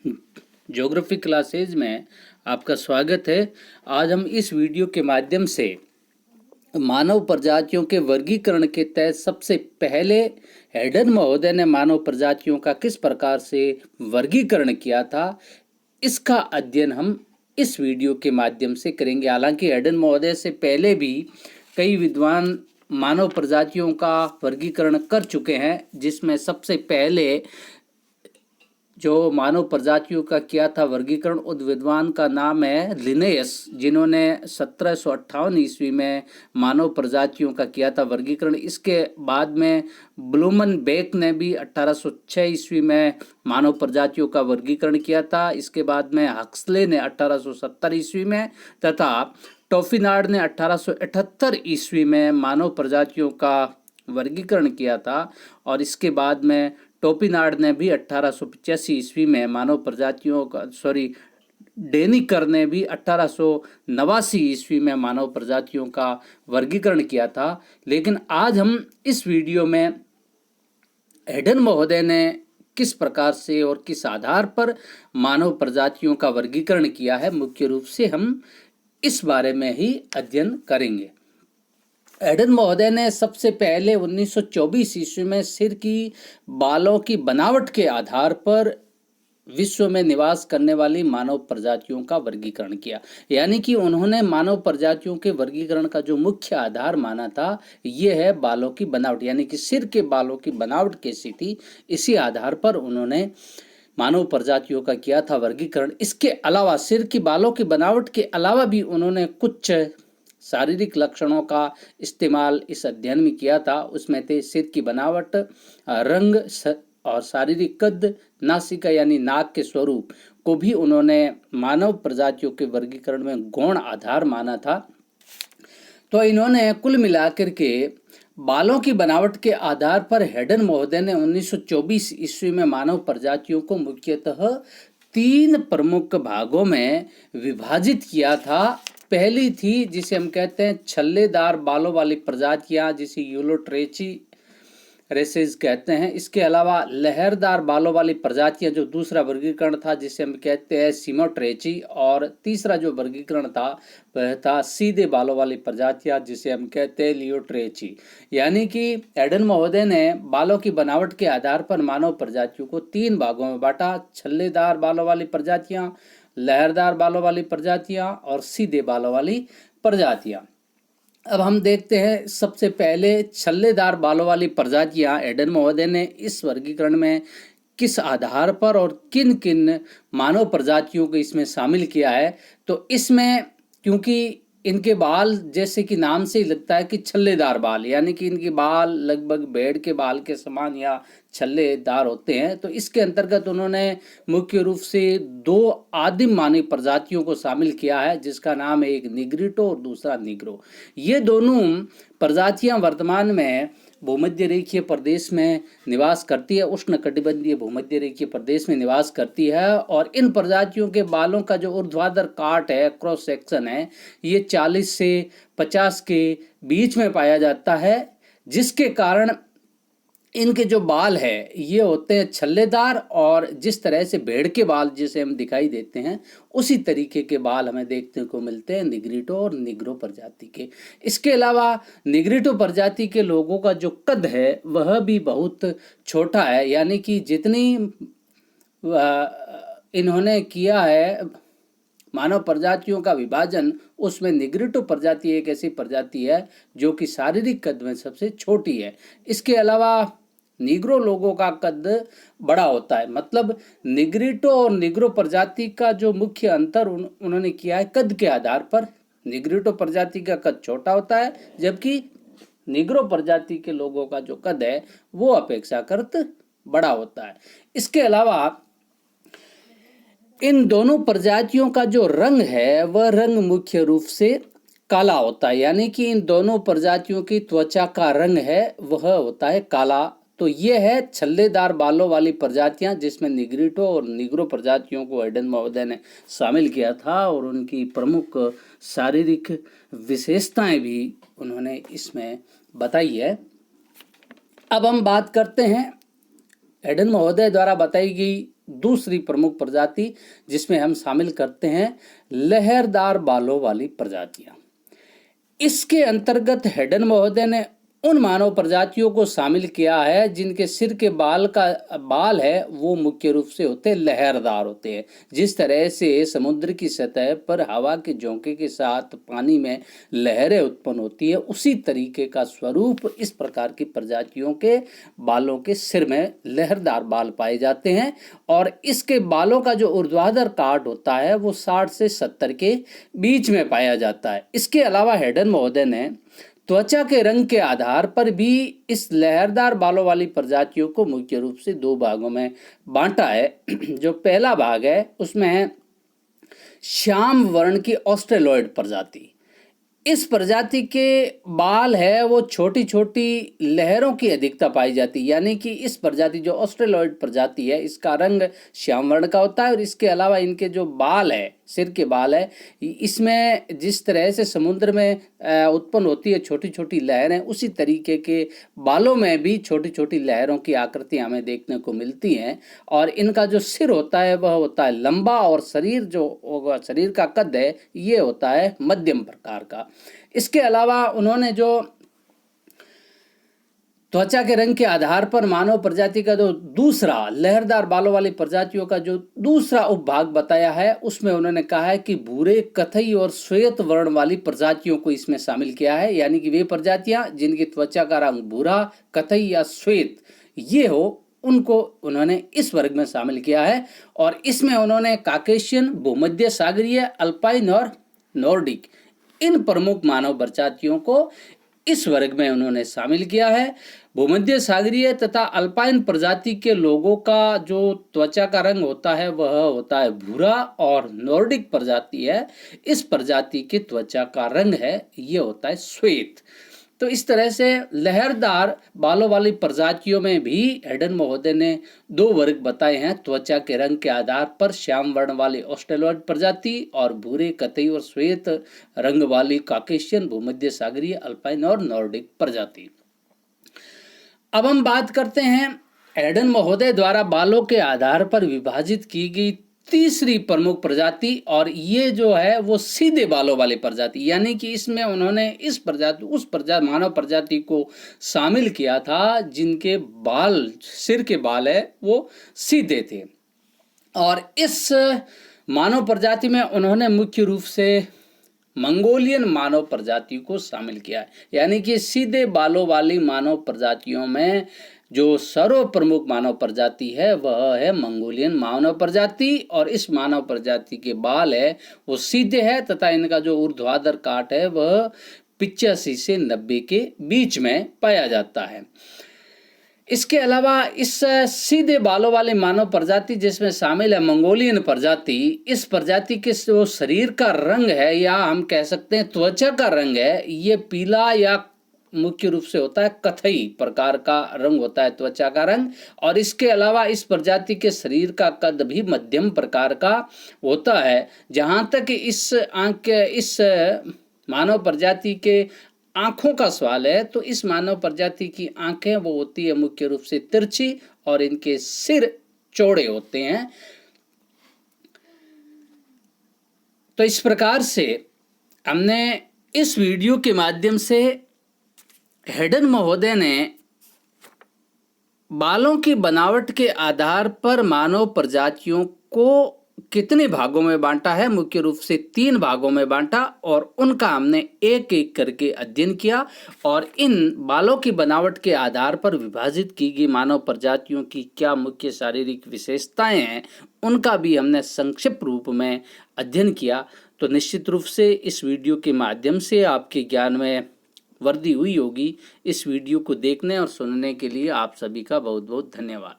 Geography classes में आपका स्वागत है। आज हम इस वीडियो के माध्यम से मानव प्रजातियों के वर्गीकरण के तहत सबसे पहले हेडन महोदय ने मानव प्रजातियों का किस प्रकार से वर्गीकरण किया था, इसका अध्ययन हम इस वीडियो के माध्यम से करेंगे। हालांकि हेडन महोदय से पहले भी कई विद्वान मानव प्रजातियों का वर्गीकरण कर चुके हैं, जिसमें सबसे पहले जो मानव प्रजातियों का किया था वर्गीकरण, उस विद्वान का नाम है लिनेयस, जिन्होंने 1758 ईस्वी में मानव प्रजातियों का किया था वर्गीकरण। इसके बाद में ब्लूमनबेक ने भी 1806 ईस्वी में मानव प्रजातियों का वर्गीकरण किया था। इसके बाद में हक्सले ने 1870 ईस्वी में तथा टॉफिनार्ड ने 1878 ईस्वी में मानव प्रजातियों का वर्गीकरण किया था। और इसके बाद में टोपिनार्ड ने भी 1885 ईस्वी में मानव प्रजातियों का डेनिकर ने भी 1889 ईस्वी में मानव प्रजातियों का वर्गीकरण किया था। लेकिन आज हम इस वीडियो में हेडन महोदय ने किस प्रकार से और किस आधार पर मानव प्रजातियों का वर्गीकरण किया है, मुख्य रूप से हम इस बारे में ही अध्ययन करेंगे। हेडन महोदय ने सबसे पहले 1924 ईस्वी में सिर की बालों की बनावट के आधार पर विश्व में निवास करने वाली मानव प्रजातियों का वर्गीकरण किया। यानी कि उन्होंने मानव प्रजातियों के वर्गीकरण का जो मुख्य आधार माना था, ये है बालों की बनावट, यानी कि सिर के बालों की बनावट कैसी थी, इसी आधार पर उन्होंने मानव प्रजातियों का किया था वर्गीकरण। इसके अलावा सिर की बालों की बनावट के अलावा भी उन्होंने कुछ शारीरिक लक्षणों का इस्तेमाल इस अध्ययन में किया था। उसमें थे सिर की बनावट, रंग और शारीरिक कद, नासिका यानी नाक के स्वरूप को भी उन्होंने मानव प्रजातियों के वर्गीकरण में गौण आधार माना था। तो इन्होंने कुल मिलाकर के बालों की बनावट के आधार पर हेडन महोदय ने 1924 ईस्वी में मानव प्रजातियों को मुख्यतः 3 प्रमुख भागों में विभाजित किया था। पहली थी जिसे हम कहते हैं छल्लेदार बालों वाली प्रजातियां, जिसे यूलोट्रेची रेसेस कहते हैं। इसके अलावा लहरदार बालों वाली प्रजातियां, जो दूसरा वर्गीकरण था जिसे हम कहते हैं सीमोट्रेची। और तीसरा जो वर्गीकरण था वह था सीधे बालों वाली प्रजातियां, जिसे हम कहते हैं लियोट्रेची। यानी कि हेडन महोदय ने बालों की बनावट के आधार पर मानव प्रजातियों को 3 भागों में बांटा: छल्लेदार बालों वाली प्रजातियां, लहरदार बालों वाली प्रजातियां और सीधे बालों वाली प्रजातियां। अब हम देखते हैं सबसे पहले छल्लेदार बालों वाली प्रजातियां हेडन महोदय ने इस वर्गीकरण में किस आधार पर और किन किन मानव प्रजातियों को इसमें शामिल किया है। तो इसमें क्योंकि इनके बाल जैसे कि नाम से ही लगता है कि छल्लेदार बाल, यानी कि इनके बाल लगभग भेड़ के बाल के समान या छल्लेदार होते हैं, तो इसके अंतर्गत उन्होंने मुख्य रूप से 2 आदिम मानव प्रजातियों को शामिल किया है, जिसका नाम है एक निग्रिटो और दूसरा निग्रो। ये दोनों प्रजातियां वर्तमान में भूमध्य रेखीय प्रदेश में निवास करती है, उष्णकटिबंधीय भूमध्य रेखीय प्रदेश में निवास करती है। और इन प्रजातियों के बालों का जो ऊर्ध्वाधर काट है, क्रॉस सेक्शन है, ये 40 से 50 के बीच में पाया जाता है, जिसके कारण इनके जो बाल है ये होते हैं छल्लेदार। और जिस तरह से भेड़ के बाल जिसे हम दिखाई देते हैं, उसी तरीके के बाल हमें देखने को मिलते हैं निग्रिटो और निग्रो प्रजाति के। इसके अलावा निग्रिटो प्रजाति के लोगों का जो कद है वह भी बहुत छोटा है, यानी कि जितनी इन्होंने किया है मानव प्रजातियों का विभाजन, उसमें निग्रिटो प्रजाति एक ऐसी प्रजाति है जो कि शारीरिक कद में सबसे छोटी है। इसके अलावा निग्रो लोगों का कद बड़ा होता है। मतलब निग्रिटो और निग्रो प्रजाति का जो मुख्य अंतर उन्होंने किया है कद के आधार पर, निग्रिटो प्रजाति का कद छोटा होता है, जबकि निग्रो प्रजाति के लोगों का जो कद है वो अपेक्षाकृत बड़ा होता है। इसके अलावा इन दोनों प्रजातियों का जो रंग है वह रंग मुख्य रूप से काला होता है, यानी कि इन दोनों प्रजातियों की त्वचा का रंग है वह होता है काला। तो ये है छल्लेदार बालों वाली प्रजातियां, जिसमें निग्रिटो और निग्रो प्रजातियों को हेडन महोदय ने शामिल किया था और उनकी प्रमुख शारीरिक विशेषताएं भी उन्होंने इसमें बताई है। अब हम बात करते हैं हेडन महोदय द्वारा बताई गई दूसरी प्रमुख प्रजाति जिसमें हम शामिल करते हैं लहरदार बालों वाली प्रजातियां। इसके अंतर्गत हेडन महोदय ने उन मानव प्रजातियों को शामिल किया है जिनके सिर के बाल है वो मुख्य रूप से होते लहरदार होते हैं। जिस तरह से समुद्र की सतह पर हवा के झोंके के साथ पानी में लहरें उत्पन्न होती है, उसी तरीके का स्वरूप इस प्रकार की प्रजातियों के बालों के सिर में लहरदार बाल पाए जाते हैं। और इसके बालों का जो ऊर्ध्वाधर काट होता है वो 60 से 70 के बीच में पाया जाता है। इसके अलावा हेडन महोदय ने त्वचा के रंग के आधार पर भी इस लहरदार बालों वाली प्रजातियों को मुख्य रूप से 2 भागों में बांटा है। जो पहला भाग है उसमें है श्याम वर्ण की ऑस्ट्रेलॉइड प्रजाति। इस प्रजाति के बाल है वो छोटी छोटी लहरों की अधिकता पाई जाती है, यानी कि इस प्रजाति जो ऑस्ट्रेलॉइड प्रजाति है इसका रंग श्याम वर्ण का होता है। और इसके अलावा इनके जो बाल है, सिर के बाल है, इसमें जिस तरह से समुद्र में उत्पन्न होती है छोटी छोटी लहरें, उसी तरीके के बालों में भी छोटी छोटी लहरों की आकृति हमें देखने को मिलती हैं। और इनका जो सिर होता है वह होता है लंबा, और शरीर का कद है ये होता है मध्यम प्रकार का। इसके अलावा उन्होंने जो त्वचा के रंग के आधार पर मानव प्रजाति का जो दूसरा लहरदार बालों वाली प्रजातियों का जो दूसरा उपभाग बताया है उसमें उन्होंने कहा है कि भूरे, कथई और श्वेत वर्ण वाली प्रजातियों को इसमें शामिल किया है, यानी कि वे प्रजातियां जिनकी त्वचा का रंग भूरा, कथई या श्वेत ये हो, उनको उन्होंने इस वर्ग में शामिल किया है। और इसमें उन्होंने काकेशियन, भूमध्य सागरीय, अल्पाइन और नॉर्डिक इन प्रमुख मानव प्रजातियों को इस वर्ग में उन्होंने शामिल किया है। भूमध्य सागरीय तथा अल्पाइन प्रजाति के लोगों का जो त्वचा का रंग होता है वह होता है भूरा, और नॉर्डिक प्रजाति है इस प्रजाति की त्वचा का रंग है ये होता है श्वेत। तो इस तरह से लहरदार बालों वाली प्रजातियों में भी हेडन महोदय ने 2 वर्ग बताए हैं, त्वचा के रंग के आधार पर श्याम वर्ण वाली ऑस्ट्रेलॉइड प्रजाति और भूरे, कथई और श्वेत रंग वाली काकेशियन, भूमध्य सागरीय, अल्पाइन और नॉर्डिक प्रजाति। अब हम बात करते हैं हेडन महोदय द्वारा बालों के आधार पर विभाजित की गई तीसरी प्रमुख प्रजाति, और ये जो है वो सीधे बालों वाली प्रजाति, यानी कि इसमें उन्होंने इस प्रजाति उस मानव प्रजाति को शामिल किया था जिनके बाल, सिर के बाल है वो सीधे थे। और इस मानव प्रजाति में उन्होंने मुख्य रूप से मंगोलियन मानव प्रजाति को शामिल किया है, यानी कि सीधे बालों वाली मानव प्रजातियों में जो सर्वप्रमुख मानव प्रजाति है वह है मंगोलियन मानव प्रजाति। और इस मानव प्रजाति के बाल है वो सीधे है तथा इनका जो ऊर्ध्वाधर काट है वह 85 से 90 के बीच में पाया जाता है। इसके अलावा इस सीधे बालों वाले मानव प्रजाति जिसमें शामिल है मंगोलियन प्रजाति, इस प्रजाति के जो शरीर का रंग है या हम कह सकते हैं त्वचा का रंग है ये पीला या मुख्य रूप से होता है कथई प्रकार का रंग होता है त्वचा का रंग। और इसके अलावा इस प्रजाति के शरीर का कद भी मध्यम प्रकार का होता है। जहाँ तक इस मानव प्रजाति के आँखों का सवाल है तो इस मानव प्रजाति की आँखें वो होती है मुख्य रूप से तिरछी और इनके सिर चौड़े होते हैं। तो इस प्रकार से हमने इस वीडियो के माध्यम से हेडन महोदय ने बालों की बनावट के आधार पर मानव प्रजातियों को कितने भागों में बांटा है, मुख्य रूप से 3 भागों में बांटा और उनका हमने एक एक करके अध्ययन किया। और इन बालों की बनावट के आधार पर विभाजित की गई मानव प्रजातियों की क्या मुख्य शारीरिक विशेषताएं हैं उनका भी हमने संक्षिप्त रूप में अध्ययन किया। तो निश्चित रूप से इस वीडियो के माध्यम से आपके ज्ञान में वृद्धि हुई होगी। इस वीडियो को देखने और सुनने के लिए आप सभी का बहुत बहुत धन्यवाद।